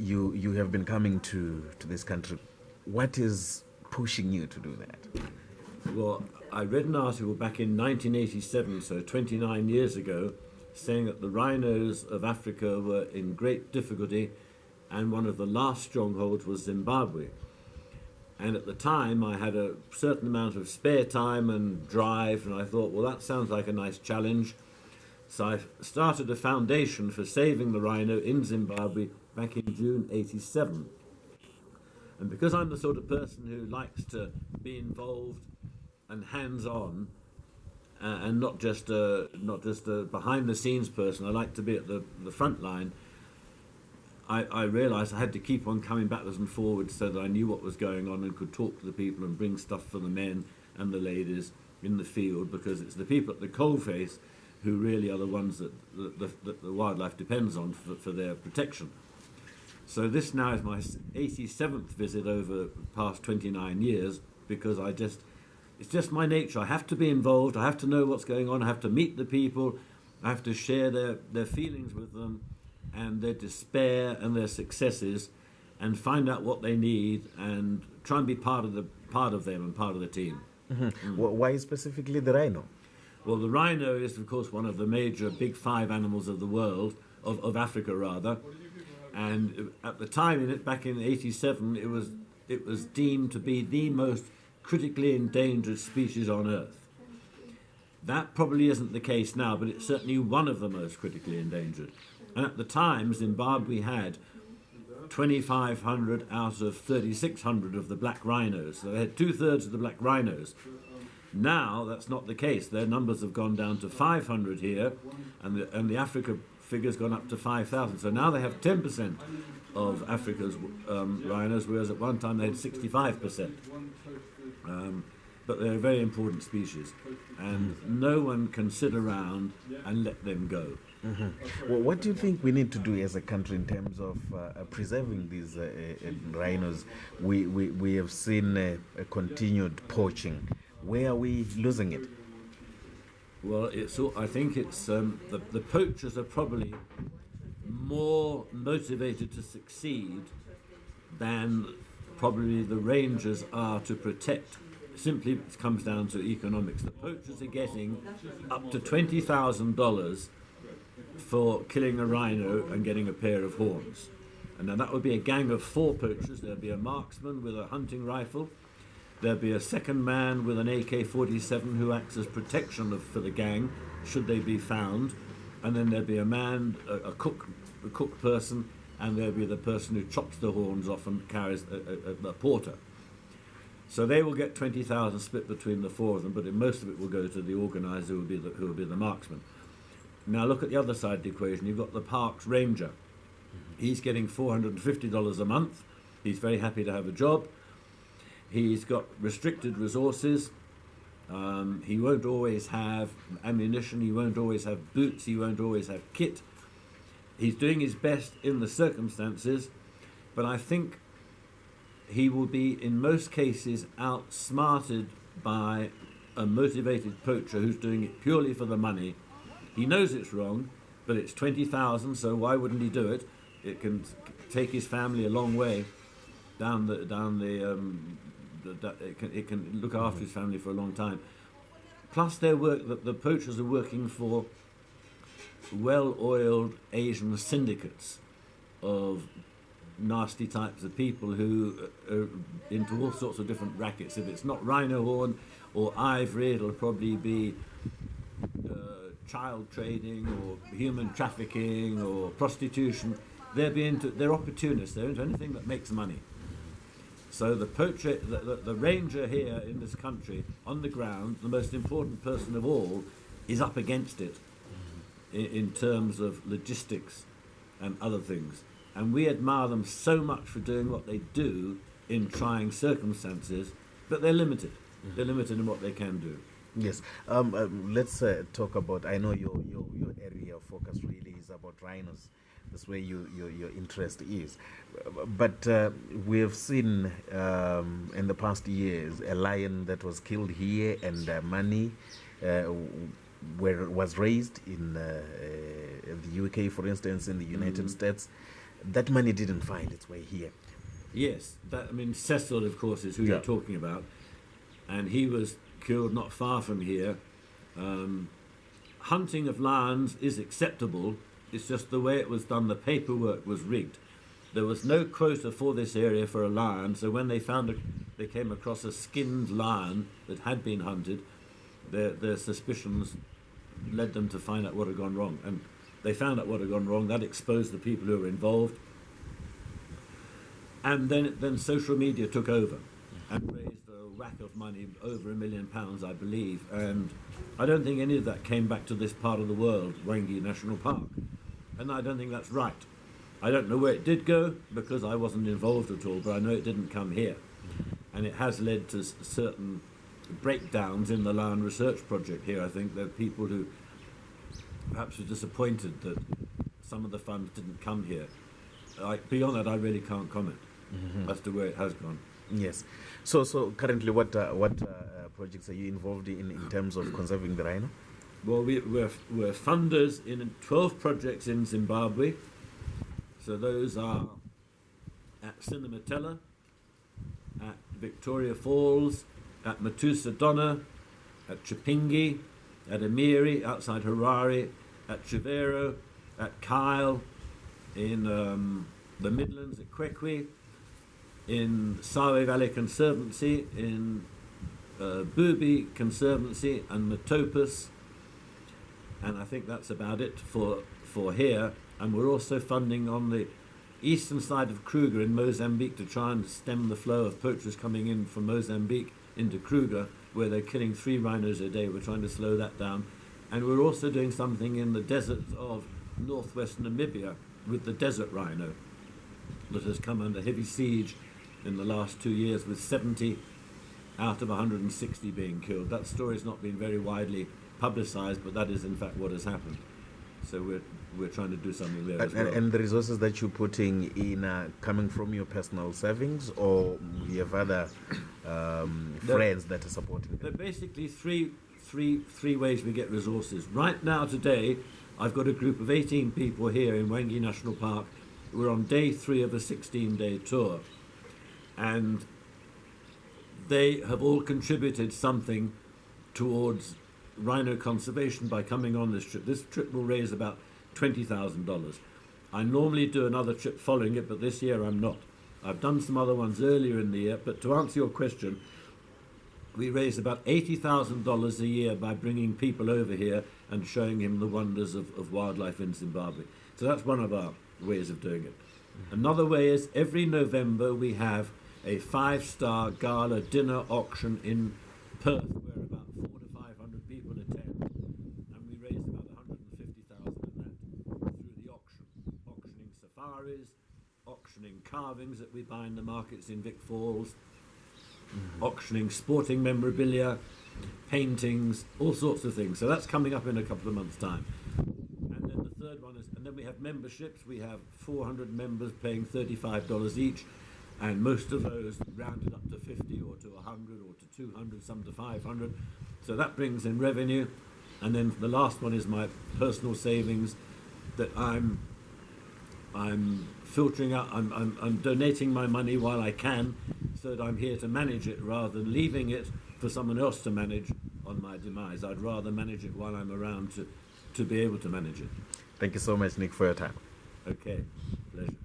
you have been coming to this country. What is pushing you to do that? Well, I read an article back in 1987, so 29 years ago, saying that the rhinos of Africa were in great difficulty, and one of the last strongholds was Zimbabwe. And at the time, I had a certain amount of spare time and drive, and I thought, well, that sounds like a nice challenge. So I started a foundation for saving the rhino in Zimbabwe back in June 87. And because I'm the sort of person who likes to be involved and hands-on, and not just a behind-the-scenes person, I like to be at the front line, I realised I had to keep on coming backwards and forwards so that I knew what was going on and could talk to the people and bring stuff for the men and the ladies in the field, because it's the people at the coalface who really are the ones that the wildlife depends on for their protection. So this now is my 87th visit over the past 29 years, because it's just my nature. I have to be involved, I have to know what's going on, I have to meet the people, I have to share their feelings with them and their despair and their successes, and find out what they need and try and be part of them and part of the team. Mm-hmm. Why specifically the rhino? Well, the rhino is, of course, one of the major big five animals of the world, of Africa rather. And at the time, back in '87, it was deemed to be the most critically endangered species on Earth. That probably isn't the case now, but it's certainly one of the most critically endangered. And at the time, Zimbabwe had 2,500 out of 3,600 of the black rhinos. So they had 2/3 of the black rhinos. Now that's not the case. Their numbers have gone down to 500 here, and the Africa figure's gone up to 5,000. So now they have 10% of Africa's rhinos, whereas at one time they had 65%. But they're a very important species, and no one can sit around and let them go. Mm-hmm. Well, what do you think we need to do as a country in terms of preserving these rhinos? We have seen a continued poaching. Where are we losing it? Well, I think it's the poachers are probably more motivated to succeed than probably the rangers are to protect. Simply, it comes down to economics. The poachers are getting up to $20,000 for killing a rhino and getting a pair of horns. And now that would be a gang of 4 poachers. There'd be a marksman with a hunting rifle. There'd be a second man with an AK-47 who acts as protection for the gang, should they be found. And then there'd be a man, a cook person, and there'd be the person who chops the horns off and carries a porter. So they will get 20,000 split between the 4 of them, but most of it will go to the organizer, who will be the marksman. Now look at the other side of the equation. You've got the parks ranger. He's getting $450 a month. He's very happy to have a job. He's got restricted resources. He won't always have ammunition. He won't always have boots. He won't always have kit. He's doing his best in the circumstances, but I think he will be, in most cases, outsmarted by a motivated poacher who's doing it purely for the money. He knows it's wrong, but it's 20,000, so why wouldn't he do it? It can take his family a long way it can look after his family for a long time. Plus, the poachers are working for well-oiled Asian syndicates of nasty types of people who are into all sorts of different rackets. If it's not rhino horn or ivory, it'll probably be child trading or human trafficking or prostitution. They're opportunists. They're into anything that makes money. So the poacher, the ranger here in this country, on the ground, the most important person of all, is up against it in terms of logistics and other things. And we admire them so much for doing what they do in trying circumstances, but they're limited. They're limited in what they can do. Yes. Let's talk about, I know your area of focus really is about rhinos. That's where your interest is. But we have seen in the past years a lion that was killed here, and money was raised in the UK, for instance, in the United States. that money didn't find its way here. Yes, I mean, Cecil, of course, is who you're talking about, and he was killed not far from here. Hunting of lions is acceptable. It's just the way it was done. The paperwork was rigged. There was no quota for this area for a lion, so when they they came across a skinned lion that had been hunted, their suspicions led them to find out what had gone wrong, and they found out what had gone wrong. That exposed the people who were involved, and then social media took over and raised a whack of money, over £1 million, I believe, and I don't think any of that came back to this part of the world, Wangi National Park, and I don't think that's right. I don't know where it did go because I wasn't involved at all, but I know it didn't come here, and it has led to certain breakdowns in the lion research project here. I think there are people who perhaps were disappointed that some of the funds didn't come here. Beyond that, I really can't comment as to where it has gone. Yes. So currently, what projects are you involved in terms of conserving the rhino? Well, we're funders in 12 projects in Zimbabwe. So those are at Cinematella, at Victoria Falls, at Matusa Donna, at Chipinge, at Amiri, outside Harare, at Chivero, at Kyle, in the Midlands at Kwekwe, in Sawe Valley Conservancy, in Bubi Conservancy and Matopus, and I think that's about it for here. And we're also funding on the eastern side of Kruger in Mozambique to try and stem the flow of poachers coming in from Mozambique into Kruger, where they're killing 3 rhinos a day. We're trying to slow that down. And we're also doing something in the deserts of northwest Namibia with the desert rhino that has come under heavy siege in the last 2 years, with 70 out of 160 being killed. That story's not been very widely publicized, but that is in fact what has happened. So we're trying to do something there as well. And the resources that you're putting in coming from your personal savings, or you have other friends that are supporting them? There are basically three ways we get resources. Right now, today, I've got a group of 18 people here in Wangi National Park. We're on day 3 of a 16-day tour, and they have all contributed something towards rhino conservation by coming on this trip. This trip will raise about $20,000. I normally do another trip following it, but this year I'm not. I've done some other ones earlier in the year, but to answer your question, we raise about $80,000 a year by bringing people over here and showing him the wonders of wildlife in Zimbabwe. So that's one of our ways of doing it. Another way is every November we have a 5-star gala dinner auction in Perth, where about 400 to 500 people attend, and we raise about 150,000 of that through the auction. Auctioning safaris, auctioning carvings that we buy in the markets in Vic Falls, auctioning sporting memorabilia, paintings, all sorts of things. So that's coming up in a couple of months' time. And then the third one is, and then we have memberships. We have 400 members paying $35 each, and most of those rounded up to 50 or to 100 or to 200, some to 500. So that brings in revenue. And then the last one is my personal savings that I'm filtering out. I'm donating my money while I can, so that I'm here to manage it rather than leaving it for someone else to manage on my demise. I'd rather manage it while I'm around to be able to manage it. Thank you so much, Nick, for your time. Okay, pleasure.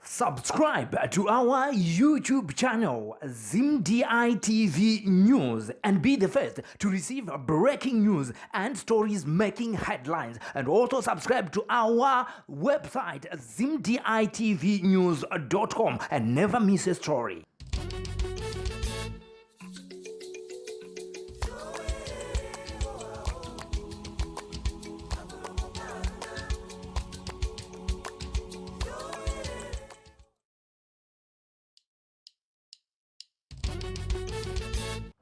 Subscribe to our YouTube channel, ZimdiTv News, and be the first to receive breaking news and stories making headlines. And also subscribe to our website, ZimdiTVnews.com, and never miss a story.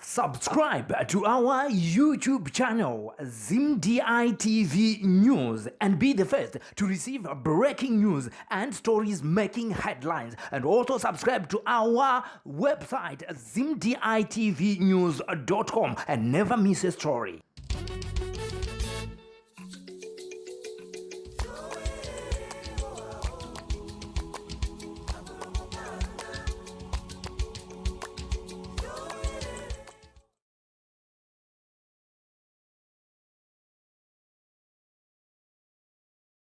Subscribe to our YouTube channel, ZimdiTv News, and be the first to receive breaking news and stories making headlines. And also subscribe to our website, ZimdiTVnews.com, and never miss a story.